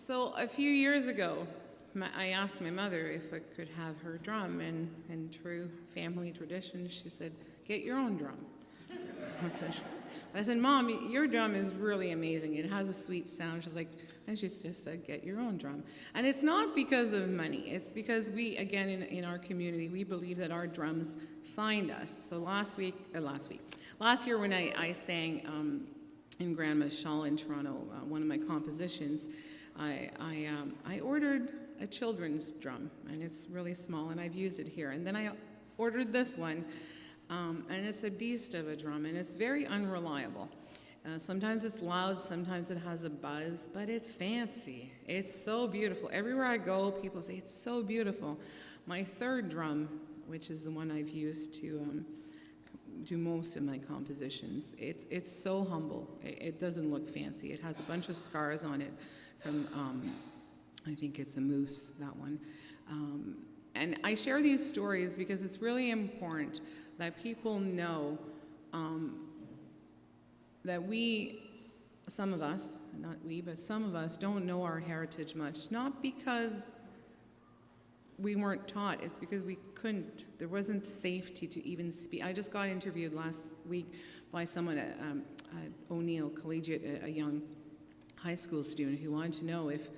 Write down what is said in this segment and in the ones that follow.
So a few years ago, I asked my mother if I could have her drum, and in true family tradition, she said, "Get your own drum." I said, "Mom, your drum is really amazing. It has a sweet sound." She's like, and she just said, "Get your own drum." And it's not because of money. It's because we, again, in our community, we believe that our drums find us. So last year when I sang in Grandma's Shawl in Toronto, one of my compositions, I ordered a children's drum, and it's really small, and I've used it here. And then I ordered this one, and it's a beast of a drum, and it's very unreliable. Sometimes it's loud, sometimes it has a buzz, but it's fancy. It's so beautiful. Everywhere I go, people say, "It's so beautiful." My third drum, which is the one I've used to do most of my compositions, it's so humble. It doesn't look fancy. It has a bunch of scars on it from, I think it's a moose, that one. And I share these stories because it's really important that people know that some of us, not we, but some of us don't know our heritage much. Not because we weren't taught, it's because we couldn't. There wasn't safety to even speak. I just got interviewed last week by someone at O'Neill Collegiate, a young high school student who wanted to know if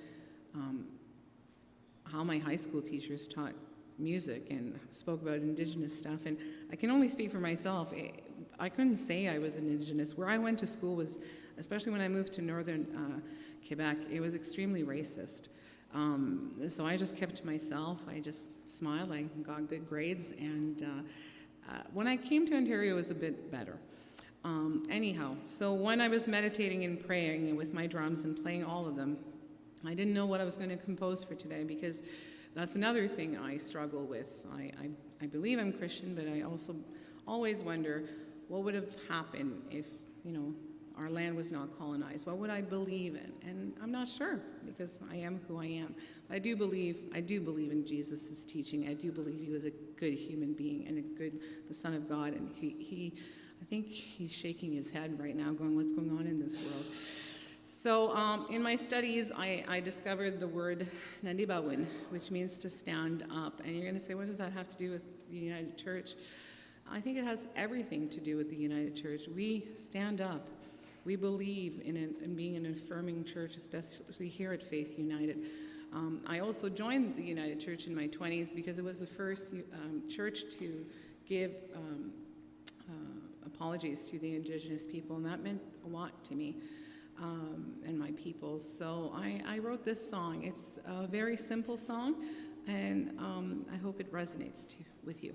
how my high school teachers taught music and spoke about Indigenous stuff. And I can only speak for myself. I couldn't say I was an Indigenous. Where I went to school was, especially when I moved to northern Quebec, it was extremely racist. So I just kept to myself. I just smiled. I got good grades. And when I came to Ontario, it was a bit better. Anyhow, so when I was meditating and praying and with my drums and playing all of them, I didn't know what I was going to compose for today, because that's another thing I struggle with. I believe I'm Christian, but I also always wonder what would have happened if, our land was not colonized. What would I believe in? And I'm not sure, because I am who I am. I do believe in Jesus' teaching. I do believe he was a good human being and the Son of God. And I think he's shaking his head right now, going, "What's going on in this world?" So in my studies, I discovered the word Nānibawin, which means to stand up. And you're going to say, what does that have to do with the United Church? I think it has everything to do with the United Church. We stand up. We believe in being an affirming church, especially here at Faith United. I also joined the United Church in my 20s because it was the first church to give apologies to the Indigenous people, and that meant a lot to me. And my people. So I wrote this song. It's a very simple song, and I hope it resonates with you.